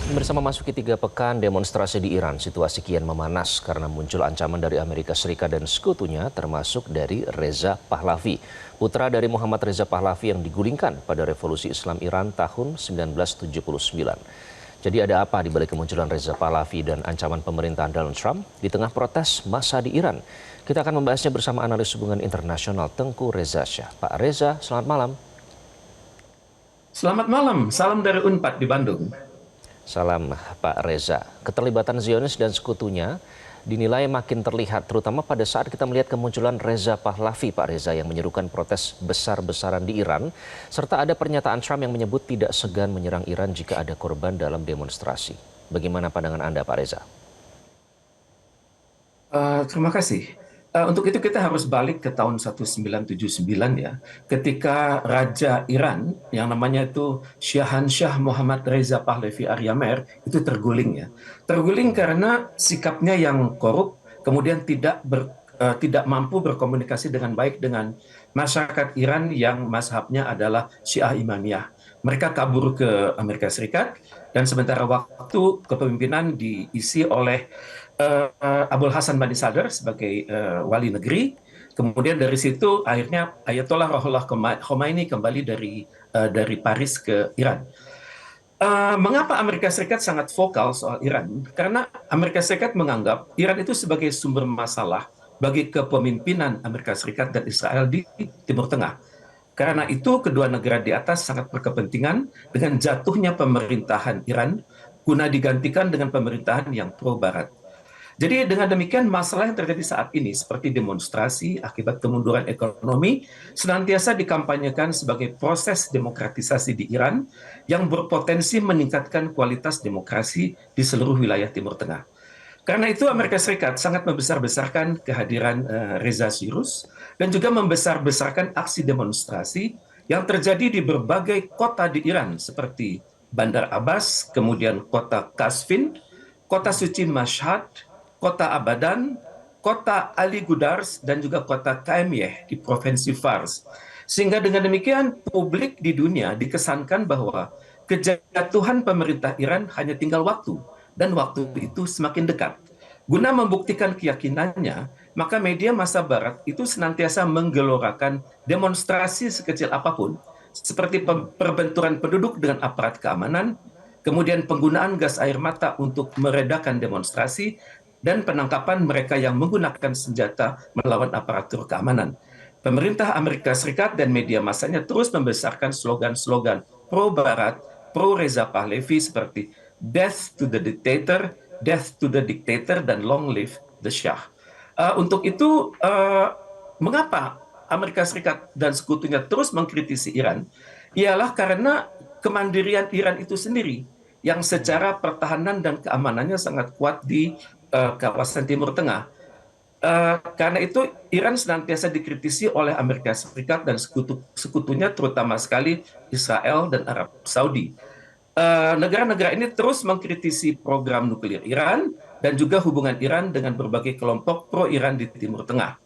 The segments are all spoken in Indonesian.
Bersama masuki 3 pekan demonstrasi di Iran, situasi kian memanas karena muncul ancaman dari Amerika Serikat dan sekutunya termasuk dari Reza Pahlavi, putra dari Muhammad Reza Pahlavi yang digulingkan pada Revolusi Islam Iran tahun 1979. Jadi ada apa di balik kemunculan Reza Pahlavi dan ancaman pemerintahan Donald Trump di tengah protes massa di Iran? Kita akan membahasnya bersama analis hubungan internasional Tengku Reza Shah. Pak Reza, selamat malam. Selamat malam, salam dari Unpad di Bandung. Salam Pak Reza. Keterlibatan Zionis dan sekutunya dinilai makin terlihat, terutama pada saat kita melihat kemunculan Reza Pahlavi, Pak Reza, yang menyerukan protes besar-besaran di Iran, serta ada pernyataan Trump yang menyebut tidak segan menyerang Iran jika ada korban dalam demonstrasi. Bagaimana pandangan Anda, Pak Reza? Terima kasih. Untuk itu kita harus balik ke tahun 1979 ya, ketika Raja Iran yang namanya itu Syahansyah Muhammad Reza Pahlavi Aryamer itu terguling ya. Terguling karena sikapnya yang korup, kemudian tidak mampu berkomunikasi dengan baik dengan masyarakat Iran yang mazhabnya adalah Syiah Imamiyah. Mereka kabur ke Amerika Serikat dan sementara waktu kepemimpinan diisi oleh Abul Hasan Bani Sadr sebagai wali negeri. Kemudian dari situ akhirnya Ayatollah Ruhollah Khomeini kembali dari Paris ke Iran. Mengapa Amerika Serikat sangat vokal soal Iran? Karena Amerika Serikat menganggap Iran itu sebagai sumber masalah bagi kepemimpinan Amerika Serikat dan Israel di Timur Tengah. Karena itu kedua negara di atas sangat berkepentingan dengan jatuhnya pemerintahan Iran guna digantikan dengan pemerintahan yang pro-Barat. Jadi dengan demikian masalah yang terjadi saat ini seperti demonstrasi akibat kemunduran ekonomi senantiasa dikampanyekan sebagai proses demokratisasi di Iran yang berpotensi meningkatkan kualitas demokrasi di seluruh wilayah Timur Tengah. Karena itu Amerika Serikat sangat membesar-besarkan kehadiran Reza Sirus dan juga membesar-besarkan aksi demonstrasi yang terjadi di berbagai kota di Iran seperti Bandar Abbas, kemudian kota Kasvin, kota suci Mashhad, kota Abadan, kota Ali Gudars, dan juga kota Kaimyeh di Provinsi Fars. Sehingga dengan demikian publik di dunia dikesankan bahwa kejatuhan pemerintah Iran hanya tinggal waktu, dan waktu itu semakin dekat. Guna membuktikan keyakinannya, maka media massa Barat itu senantiasa menggelorakan demonstrasi sekecil apapun, seperti perbenturan penduduk dengan aparat keamanan, kemudian penggunaan gas air mata untuk meredakan demonstrasi, dan penangkapan mereka yang menggunakan senjata melawan aparatur keamanan. Pemerintah Amerika Serikat dan media massanya terus membesarkan slogan-slogan pro-Barat, pro-Reza Pahlavi seperti Death to the Dictator, Death to the Dictator, dan Long Live the Shah. Untuk itu, mengapa Amerika Serikat dan sekutunya terus mengkritisi Iran? Ialah karena kemandirian Iran itu sendiri yang secara pertahanan dan keamanannya sangat kuat di kawasan Timur Tengah. Karena itu Iran senantiasa dikritisi oleh Amerika Serikat dan sekutunya terutama sekali Israel dan Arab Saudi. Negara-negara ini terus mengkritisi program nuklir Iran dan juga hubungan Iran dengan berbagai kelompok pro-Iran di Timur Tengah.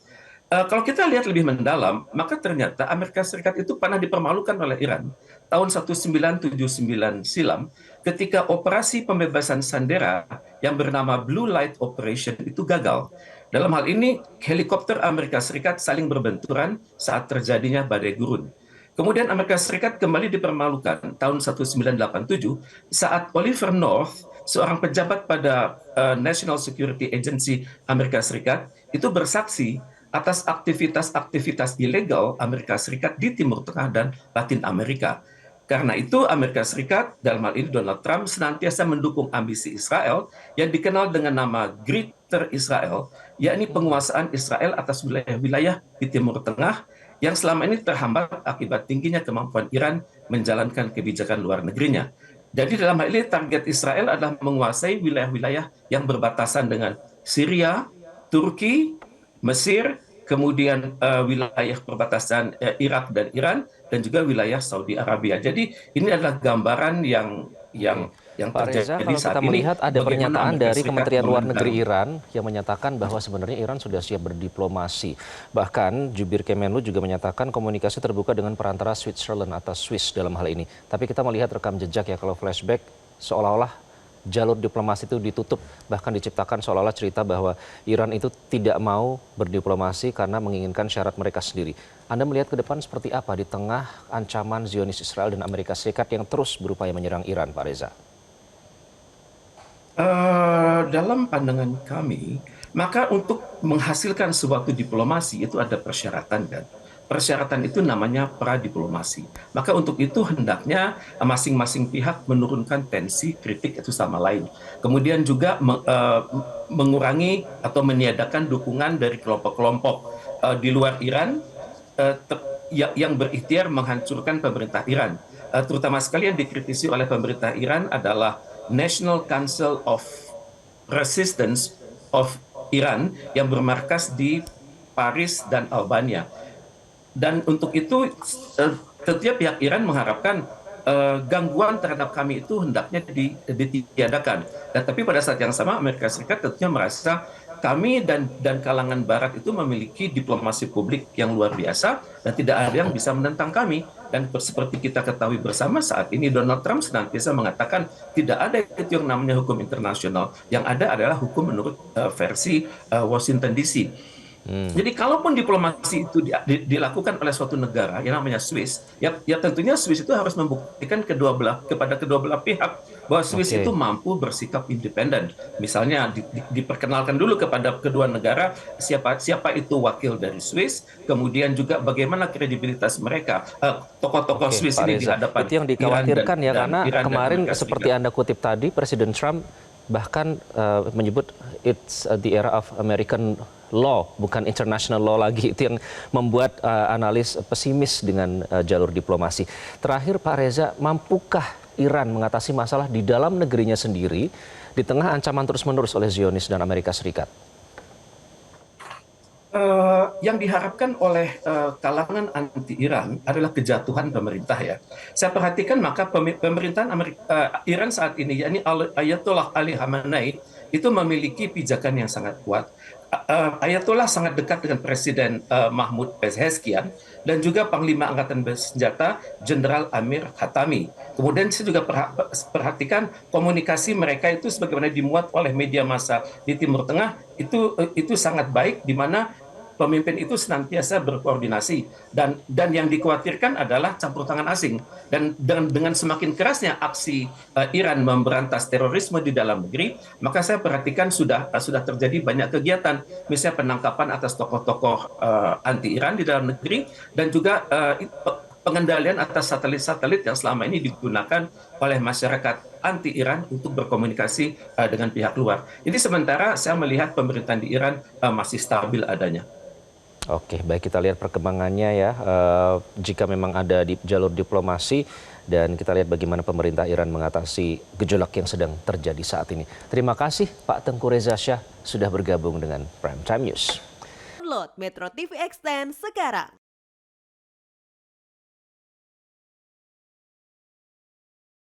Kalau kita lihat lebih mendalam, maka ternyata Amerika Serikat itu pernah dipermalukan oleh Iran tahun 1979 silam ketika operasi pembebasan Sandera yang bernama Blue Light Operation itu gagal. Dalam hal ini, helikopter Amerika Serikat saling berbenturan saat terjadinya badai gurun. Kemudian Amerika Serikat kembali dipermalukan tahun 1987 saat Oliver North, seorang pejabat pada National Security Agency Amerika Serikat, itu bersaksi atas aktivitas-aktivitas ilegal Amerika Serikat di Timur Tengah dan Latin Amerika. Karena itu Amerika Serikat, dalam hal ini Donald Trump, senantiasa mendukung ambisi Israel yang dikenal dengan nama Greater Israel, yakni penguasaan Israel atas wilayah-wilayah di Timur Tengah yang selama ini terhambat akibat tingginya kemampuan Iran menjalankan kebijakan luar negerinya. Jadi dalam hal ini target Israel adalah menguasai wilayah-wilayah yang berbatasan dengan Syria, Turki, Mesir, kemudian wilayah perbatasan Irak dan Iran, dan juga wilayah Saudi Arabia. Jadi ini adalah gambaran yang Pak Reza, terjadi kalau kita saat ini. melihat ada Bagaimana pernyataan Amerika dari Serikat Kementerian Luar Negeri memandang Iran yang menyatakan bahwa sebenarnya Iran sudah siap berdiplomasi. Bahkan Jubir Kemenlu juga menyatakan komunikasi terbuka dengan perantara Switzerland atau Swiss dalam hal ini. Tapi kita melihat rekam jejak ya, kalau flashback seolah-olah jalur diplomasi itu ditutup, bahkan diciptakan seolah-olah cerita bahwa Iran itu tidak mau berdiplomasi karena menginginkan syarat mereka sendiri. Anda melihat ke depan seperti apa di tengah ancaman Zionis Israel dan Amerika Serikat yang terus berupaya menyerang Iran, Pak Reza? Dalam pandangan kami, maka untuk menghasilkan suatu diplomasi itu ada persyaratan kan. Persyaratan itu namanya pradiplomasi. Maka untuk itu hendaknya masing-masing pihak menurunkan tensi kritik itu sama lain. Kemudian juga mengurangi atau meniadakan dukungan dari kelompok-kelompok di luar Iran yang berikhtiar menghancurkan pemerintah Iran. Terutama sekali yang dikritisi oleh pemerintah Iran adalah National Council of Resistance of Iran yang bermarkas di Paris dan Albania. Dan untuk itu setiap pihak Iran mengharapkan gangguan terhadap kami itu hendaknya ditiadakan. Dan tapi pada saat yang sama Amerika Serikat tentunya merasa kami dan kalangan Barat itu memiliki diplomasi publik yang luar biasa dan tidak ada yang bisa menentang kami. Dan seperti kita ketahui bersama saat ini Donald Trump senantiasa mengatakan tidak ada itu yang namanya hukum internasional. Yang ada adalah hukum menurut versi Washington DC. Jadi kalaupun diplomasi itu dilakukan oleh suatu negara yang namanya Swiss, ya tentunya Swiss itu harus membuktikan kepada kedua belah pihak bahwa Swiss itu mampu bersikap independen. Misalnya diperkenalkan dulu kepada kedua negara siapa itu wakil dari Swiss, kemudian juga bagaimana kredibilitas mereka tokoh-tokoh Swiss Pak ini Reza, di hadapan itu yang dikhawatirkan ya, karena Iran kemarin seperti Anda kutip tadi, Presiden Trump bahkan menyebut it's the era of American law, bukan international law lagi. Itu yang membuat analis pesimis dengan jalur diplomasi. Terakhir Pak Reza, mampukah Iran mengatasi masalah di dalam negerinya sendiri di tengah ancaman terus-menerus oleh Zionis dan Amerika Serikat? Yang diharapkan oleh kalangan anti-Iran adalah kejatuhan pemerintah ya. Saya perhatikan maka pemerintahan Iran saat ini, yakni Ayatollah Ali Khamenei, itu memiliki pijakan yang sangat kuat. Ayatollah sangat dekat dengan Presiden Mahmud Pezeshkian dan juga Panglima Angkatan Bersenjata Jenderal Amir Khatami. Kemudian saya juga perhatikan komunikasi mereka itu sebagaimana dimuat oleh media massa di Timur Tengah itu sangat baik, di mana pemimpin itu senantiasa berkoordinasi dan yang dikhawatirkan adalah campur tangan asing dan dengan semakin kerasnya aksi Iran memberantas terorisme di dalam negeri, maka saya perhatikan sudah terjadi banyak kegiatan, misalnya penangkapan atas tokoh-tokoh anti Iran di dalam negeri dan juga pengendalian atas satelit-satelit yang selama ini digunakan oleh masyarakat anti-Iran untuk berkomunikasi dengan pihak luar. Jadi sementara saya melihat pemerintahan di Iran masih stabil adanya. Oke, baik, kita lihat perkembangannya ya. Jika memang ada di jalur diplomasi dan kita lihat bagaimana pemerintah Iran mengatasi gejolak yang sedang terjadi saat ini. Terima kasih Pak Tengku Reza Shah sudah bergabung dengan Prime Time News. Download Metro TV Extend sekarang.